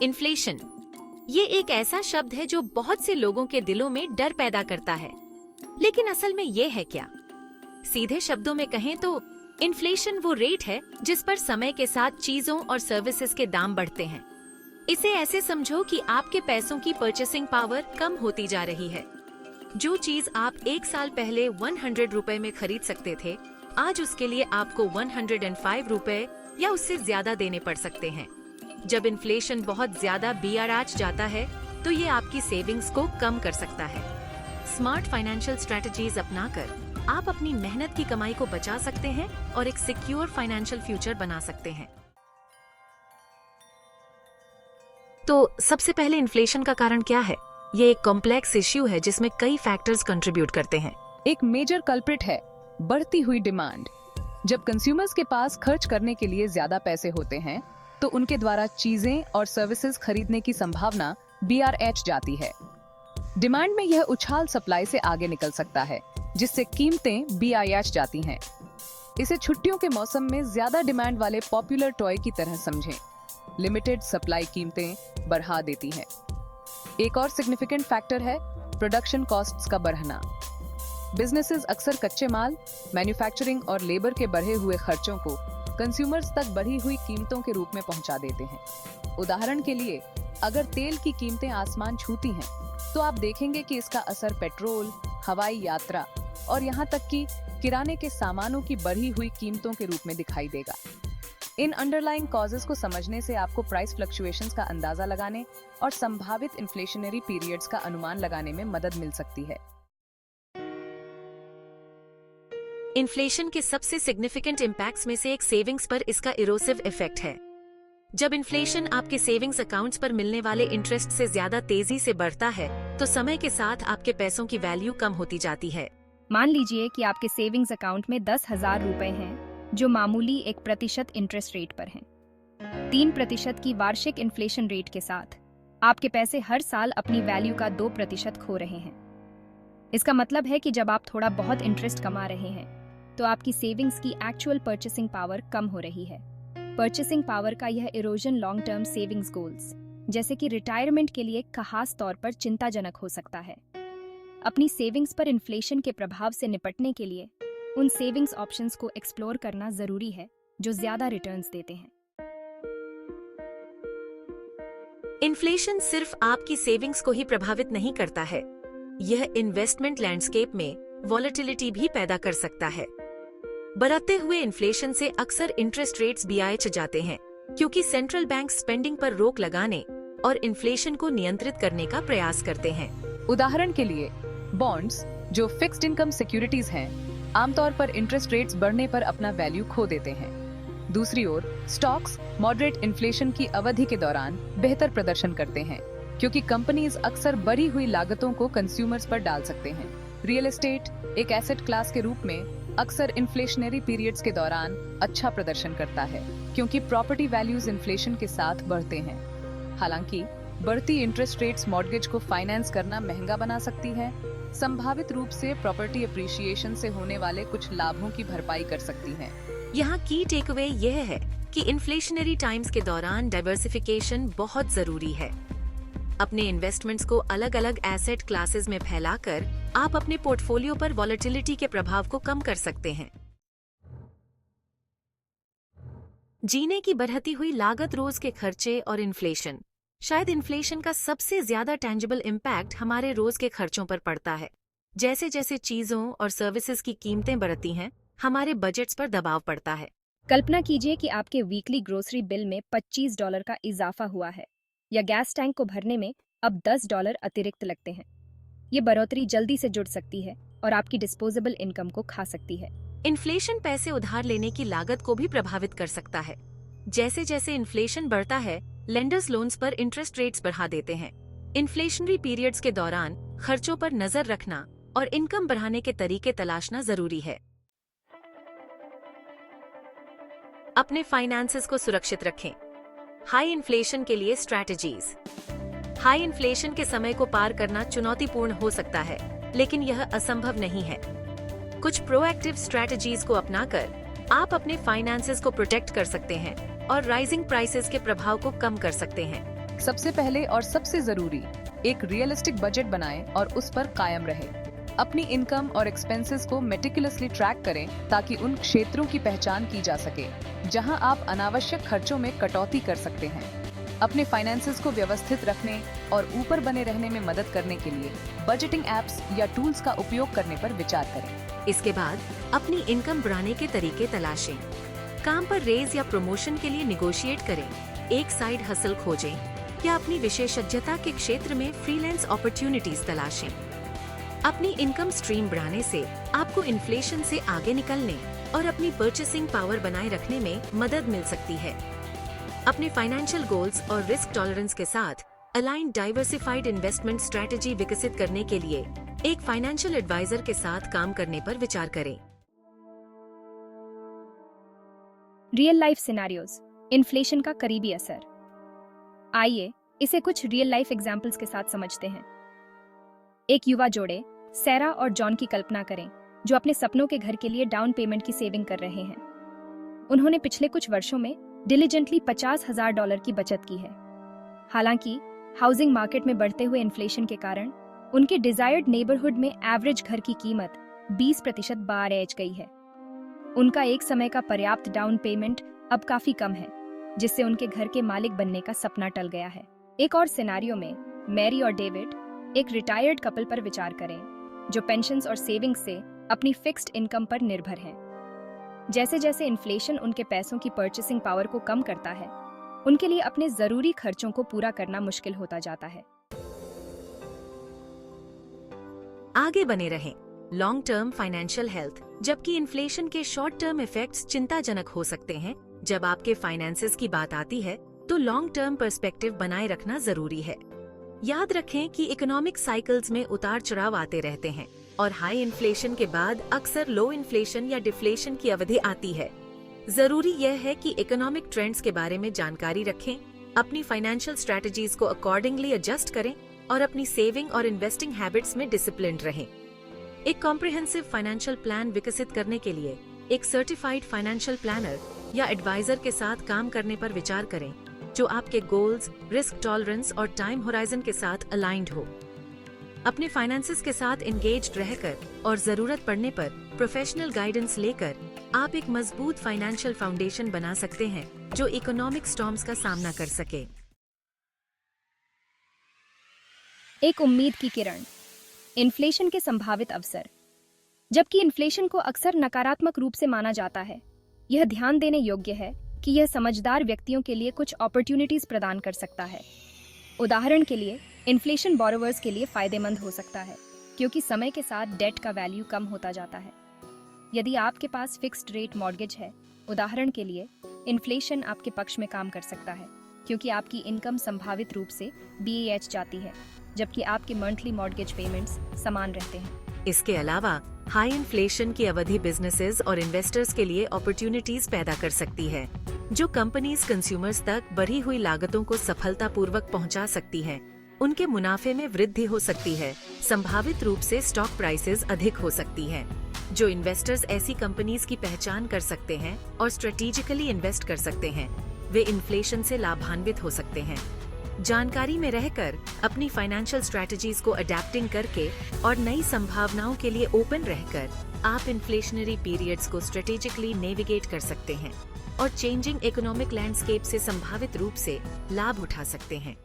Inflation ये एक ऐसा शब्द है जो बहुत से लोगों के दिलों में डर पैदा करता है, लेकिन असल में ये है क्या? सीधे शब्दों में कहें तो इन्फ्लेशन वो रेट है जिस पर समय के साथ चीजों और सर्विसेज के दाम बढ़ते हैं। इसे ऐसे समझो कि आपके पैसों की परचेसिंग पावर कम होती जा रही है। जो चीज आप एक साल पहले 100 रुपए में खरीद सकते थे, आज उसके लिए आपको 105 रुपए या उससे ज्यादा देने पड़ सकते हैं। जब इन्फ्लेशन बहुत ज्यादा BRH जाता है तो ये आपकी सेविंग्स को कम कर सकता है। स्मार्ट फाइनेंशियल स्ट्रेटजीज अपनाकर आप अपनी मेहनत की कमाई को बचा सकते हैं और एक सिक्योर फाइनेंशियल फ्यूचर बना सकते हैं। तो सबसे पहले इन्फ्लेशन का कारण क्या है? ये एक कॉम्प्लेक्स इश्यू है जिसमें कई फैक्टर्स कंट्रीब्यूट करते हैं। एक मेजर कल्प्रिट है बढ़ती हुई डिमांड। जब कंज्यूमर्स के पास खर्च करने के लिए ज्यादा पैसे होते हैं तो उनके द्वारा चीजें और सर्विसेज खरीदने की संभावना BRH जाती है। डिमांड में यह उछाल सप्लाई से आगे निकल सकता है, जिससे कीमतें BIH जाती हैं। इसे छुट्टियों के मौसम में ज्यादा डिमांड वाले पॉपुलर टॉय की तरह समझें। लिमिटेड सप्लाई कीमतें बढ़ा देती है। एक और सिग्निफिकेंट फैक्टर है प्रोडक्शन कॉस्ट्स का बढ़ना। बिजनेसेस अक्सर कच्चे माल, मैन्युफैक्चरिंग और लेबर के बढ़े हुए खर्चों को कंज्यूमर्स तक बढ़ी हुई कीमतों के रूप में पहुंचा देते हैं। उदाहरण के लिए, अगर तेल की कीमतें आसमान छूती हैं, तो आप देखेंगे कि इसका असर पेट्रोल, हवाई यात्रा और यहाँ तक कि किराने के सामानों की बढ़ी हुई कीमतों के रूप में दिखाई देगा। इन अंडरलाइंग कॉजेस को समझने से आपको प्राइस फ्लक्चुएशंस का अंदाजा लगाने और संभावित इन्फ्लेशनरी पीरियड्स का अनुमान लगाने में मदद मिल सकती है। इन्फ्लेशन के सबसे सिग्निफिकेंट इम्पैक्ट्स में से एक सेविंग्स पर इसका इरोसिव इफेक्ट है। जब इन्फ्लेशन आपके सेविंग्स अकाउंट्स पर मिलने वाले इंटरेस्ट से ज्यादा तेजी से बढ़ता है तो समय के साथ आपके पैसों की वैल्यू कम होती जाती है। मान लीजिए कि आपके सेविंग्स अकाउंट में 10,000 रुपए हैं, जो मामूली 1% इंटरेस्ट रेट पर हैं। 3% की वार्षिक इन्फ्लेशन रेट के साथ आपके पैसे हर साल अपनी वैल्यू का 2% खो रहे हैं। इसका मतलब है कि जब आप थोड़ा बहुत इंटरेस्ट कमा रहे हैं तो आपकी सेविंग्स की एक्चुअल परचेसिंग पावर कम हो रही है। परचेसिंग पावर का यह erosion long term savings goals जैसे कि रिटायरमेंट के लिए खास तौर पर चिंताजनक हो सकता है। अपनी सेविंग्स पर इन्फ्लेशन के प्रभाव से निपटने के लिए उन सेविंग्स ऑप्शंस को एक्सप्लोर करना जरूरी है जो ज्यादा रिटर्न्स देते हैं। इन्फ्लेशन सिर्फ आपकी सेविंग्स को ही प्रभावित नहीं करता है, यह इन्वेस्टमेंट लैंडस्केप में वॉलेटिलिटी भी पैदा कर सकता है। बढ़ते हुए इन्फ्लेशन से अक्सर इंटरेस्ट रेट्स BIH जाते हैं, क्योंकि सेंट्रल बैंक स्पेंडिंग पर रोक लगाने और इन्फ्लेशन को नियंत्रित करने का प्रयास करते हैं। उदाहरण के लिए, बॉन्ड्स जो फिक्स्ड इनकम सिक्योरिटीज हैं, आमतौर पर इंटरेस्ट रेट्स बढ़ने पर अपना वैल्यू खो देते हैं। दूसरी ओर, स्टॉक्स मॉडरेट इन्फ्लेशन की अवधि के दौरान बेहतर प्रदर्शन करते हैं, क्योंकि कंपनीज अक्सर बढ़ी हुई लागतों को कंज्यूमर्स पर डाल सकते हैं। रियल एस्टेट एक एसेट क्लास के रूप में अक्सर इन्फ्लेशनरी पीरियड्स के दौरान अच्छा प्रदर्शन करता है, क्योंकि प्रॉपर्टी वैल्यूज इन्फ्लेशन के साथ बढ़ते हैं। हालांकि बढ़ती इंटरेस्ट रेट्स मॉर्गेज को फाइनेंस करना महंगा बना सकती है। संभावित रूप से प्रॉपर्टी एप्रिसिएशन से होने वाले कुछ लाभों की भरपाई कर सकती हैं। यहाँ की टेकअवे यह है कि इन्फ्लेशनरी टाइम्स के दौरान डाइवर्सिफिकेशन बहुत जरूरी है। अपने इन्वेस्टमेंट्स को अलग अलग एसेट क्लासेस में फैलाकर आप अपने पोर्टफोलियो पर वॉलेटिलिटी के प्रभाव को कम कर सकते हैं। जीने की बढ़ती हुई लागत, रोज के खर्चे और इन्फ्लेशन। शायद इन्फ्लेशन का सबसे ज्यादा टेंजिबल इम्पैक्ट हमारे रोज के खर्चों पर पड़ता है। जैसे जैसे चीजों और सर्विसेज की कीमतें बढ़ती हैं, हमारे बजट्स पर दबाव पड़ता है। कल्पना कीजिए कि आपके वीकली ग्रोसरी बिल में $25 का इजाफा हुआ है, या गैस टैंक को भरने में अब $10 अतिरिक्त लगते हैं। ये बढ़ोतरी जल्दी से जुड़ सकती है और आपकी डिस्पोजेबल इनकम को खा सकती है। इन्फ्लेशन पैसे उधार लेने की लागत को भी प्रभावित कर सकता है। जैसे जैसे इन्फ्लेशन बढ़ता है, लेंडर्स लोन्स पर इंटरेस्ट रेट्स बढ़ा देते हैं। इन्फ्लेशनरी पीरियड्स के दौरान खर्चों पर नजर रखना और इनकम बढ़ाने के तरीके तलाशना जरूरी है। अपने फाइनेंसेस को सुरक्षित रखें। हाई इन्फ्लेशन के लिए स्ट्रैटेजीज। हाई इन्फ्लेशन के समय को पार करना चुनौतीपूर्ण हो सकता है, लेकिन यह असंभव नहीं है। कुछ प्रोएक्टिव स्ट्रैटेजीज को अपनाकर आप अपने फाइनेंसेस को प्रोटेक्ट कर सकते हैं और राइजिंग प्राइसेस के प्रभाव को कम कर सकते हैं। सबसे पहले और सबसे जरूरी, एक रियलिस्टिक बजट बनाएं और उस पर कायम रहे। अपनी इनकम और एक्सपेंसेस को मेटिकुलसली ट्रैक करें ताकि उन क्षेत्रों की पहचान की जा सके जहां आप अनावश्यक खर्चों में कटौती कर सकते हैं। अपने फाइनेंसेस को व्यवस्थित रखने और ऊपर बने रहने में मदद करने के लिए बजटिंग एप्स या टूल्स का उपयोग करने पर विचार करें। इसके बाद अपनी इनकम बढ़ाने के तरीके तलाशें। काम पर रेज या प्रमोशन के लिए निगोशिएट करें, एक साइड हसल खोजें या अपनी विशेषज्ञता के क्षेत्र में फ्रीलांस अपॉर्चुनिटीज तलाशें। अपनी इनकम स्ट्रीम बढ़ाने से आपको इन्फ्लेशन से आगे निकलने और अपनी परचेसिंग पावर बनाए रखने में मदद मिल सकती है। अपने फाइनेंशियल गोल्स और रिस्क टॉलरेंस के साथ अलाइंड डाइवर्सिफाइड इन्वेस्टमेंट स्ट्रेटजी विकसित करने के लिए एक फाइनेंशियल एडवाइजर के साथ काम करने पर विचार करें। रियल लाइफ सिनेरियोज, इन्फ्लेशन का करीबी असर। आइए इसे कुछ रियल लाइफ एग्जाम्पल्स के साथ समझते हैं। एक युवा जोड़े सैरा और जॉन की कल्पना करें जो अपने सपनों के घर के लिए डाउन पेमेंट की सेविंग कर रहे हैं। उन्होंने पिछले कुछ वर्षों में डिलीजेंटली $50,000 की बचत की है। हालांकि हाउसिंग मार्केट में बढ़ते हुए इन्फ्लेशन के कारण उनके डिजायर्ड नेबरहुड में एवरेज घर की कीमत 20% बढ़ गई है। उनका एक समय का पर्याप्त डाउन पेमेंट अब काफी कम है, जिससे उनके घर के मालिक बनने का सपना टल गया है। एक और सिनेरियो में मैरी और डेविड, एक रिटायर्ड कपल पर विचार करें जो पेंशन्स और सेविंग्स से अपनी फिक्स्ड इनकम पर निर्भर हैं। जैसे जैसे इन्फ्लेशन उनके पैसों की परचेसिंग पावर को कम करता है, उनके लिए अपने जरूरी खर्चों को पूरा करना मुश्किल होता जाता है। आगे बने रहें। Long term financial health. जबकि इन्फ्लेशन के शॉर्ट टर्म इफेक्ट्स चिंताजनक हो सकते हैं, जब आपके फाइनेंसेस की बात आती है तो लॉन्ग टर्म पर्सपेक्टिव बनाए रखना जरूरी है। याद रखें कि इकोनॉमिक साइकिल्स में उतार चढ़ाव आते रहते हैं और हाई इन्फ्लेशन के बाद अक्सर लो इन्फ्लेशन या डिफ्लेशन की अवधि आती है। जरूरी यह है कि इकोनॉमिक ट्रेंड्स के बारे में जानकारी रखें, अपनी फाइनेंशियल स्ट्रेटजीज को अकॉर्डिंगली एडजस्ट करें और अपनी सेविंग और इन्वेस्टिंग हैबिट्स में डिसिप्लिन्ड रहें। एक कॉम्प्रिहेंसिव फाइनेंशियल प्लान विकसित करने के लिए एक सर्टिफाइड फाइनेंशियल प्लानर या एडवाइजर के साथ काम करने पर विचार करें जो आपके गोल्स, रिस्क टॉलरेंस और टाइम होराइजन के साथ अलाइंड हो। अपने फाइनेंसेस के साथ एंगेज्ड रहकर और जरूरत पड़ने पर प्रोफेशनल गाइडेंस लेकर आप एक मजबूत फाइनेंशियल फाउंडेशन बना सकते हैं जो इकोनॉमिक स्टॉर्म्स का सामना कर सके। एक उम्मीद की किरण, इन्फ्लेशन के संभावित अवसर। जबकि इन्फ्लेशन को अक्सर नकारात्मक रूप से माना जाता है, यह ध्यान देने योग्य है कि यह समझदार व्यक्तियों के लिए कुछ अपॉर्चुनिटीज प्रदान कर सकता है। उदाहरण के लिए, इन्फ्लेशन बोरोवर्स के लिए फायदेमंद हो सकता है क्योंकि समय के साथ डेट का वैल्यू कम होता जाता है। यदि आपके पास फिक्स्ड रेट मॉर्गेज है, उदाहरण के लिए, इन्फ्लेशन आपके पक्ष में काम कर सकता है क्योंकि आपकी इनकम संभावित रूप से BEH जाती है, जबकि आपके मंथली मॉर्गेज पेमेंट्स समान रहते हैं। इसके अलावा हाई इन्फ्लेशन की अवधि बिजनेसेस और इन्वेस्टर्स के लिए अपॉर्चुनिटीज पैदा कर सकती है, जो कंपनीज कंज्यूमर्स तक बढ़ी हुई लागतों को सफलतापूर्वक पहुंचा सकती है। उनके मुनाफे में वृद्धि हो सकती है। संभावित रूप से स्टॉक प्राइसेस अधिक हो सकती है। जो इन्वेस्टर्स ऐसी कंपनीज की पहचान कर सकते हैं और स्ट्रेटेजिकली इन्वेस्ट कर सकते हैं, वे इन्फ्लेशन से लाभान्वित हो सकते हैं। जानकारी में रहकर अपनी फाइनेंशियल स्ट्रेटजीज को अडेप्टिंग करके और नई संभावनाओं के लिए ओपन रहकर आप इन्फ्लेशनरी पीरियड्स को स्ट्रेटेजिकली नेविगेट कर सकते हैं और चेंजिंग इकोनॉमिक लैंडस्केप से संभावित रूप से लाभ उठा सकते हैं।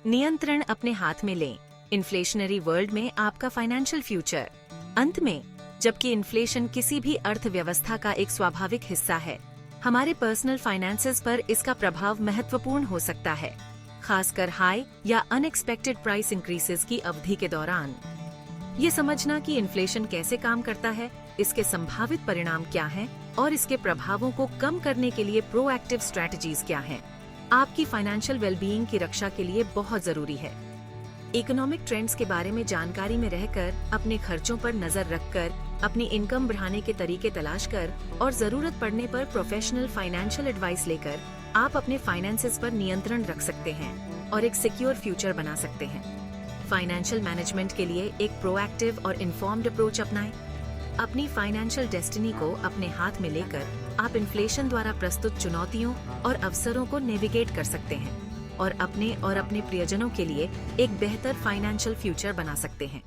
नियंत्रण अपने हाथ में लें। इन्फ्लेशनरी वर्ल्ड में आपका फाइनेंशियल फ्यूचर। अंत में, जबकि इन्फ्लेशन किसी भी अर्थव्यवस्था का एक स्वाभाविक हिस्सा है, हमारे पर्सनल फाइनेंसेस पर इसका प्रभाव महत्वपूर्ण हो सकता है, खासकर हाई या अनएक्सपेक्टेड प्राइस इंक्रीसेस की अवधि के दौरान। ये समझना कि इन्फ्लेशन कैसे काम करता है, इसके संभावित परिणाम क्या हैं और इसके प्रभावों को कम करने के लिए प्रोएक्टिव स्ट्रेटजीज क्या हैं, आपकी फाइनेंशियल वेलबीइंग की रक्षा के लिए बहुत जरूरी है। इकोनॉमिक ट्रेंड्स के बारे में जानकारी में रहकर, अपने खर्चों पर नजर रखकर, अपनी इनकम बढ़ाने के तरीके तलाश कर और जरूरत पड़ने पर प्रोफेशनल फाइनेंशियल एडवाइस लेकर आप अपने फाइनेंसेस पर नियंत्रण रख सकते हैं और एक सिक्योर फ्यूचर बना सकते हैं। फाइनेंशियल मैनेजमेंट के लिए एक प्रोएक्टिव और इन्फॉर्म्ड अप्रोच अपनाएं। अपनी फाइनेंशियल डेस्टिनी को अपने हाथ में लेकर आप इन्फ्लेशन द्वारा प्रस्तुत चुनौतियों और अवसरों को नेविगेट कर सकते हैं और अपने प्रियजनों के लिए एक बेहतर फाइनेंशियल फ्यूचर बना सकते हैं।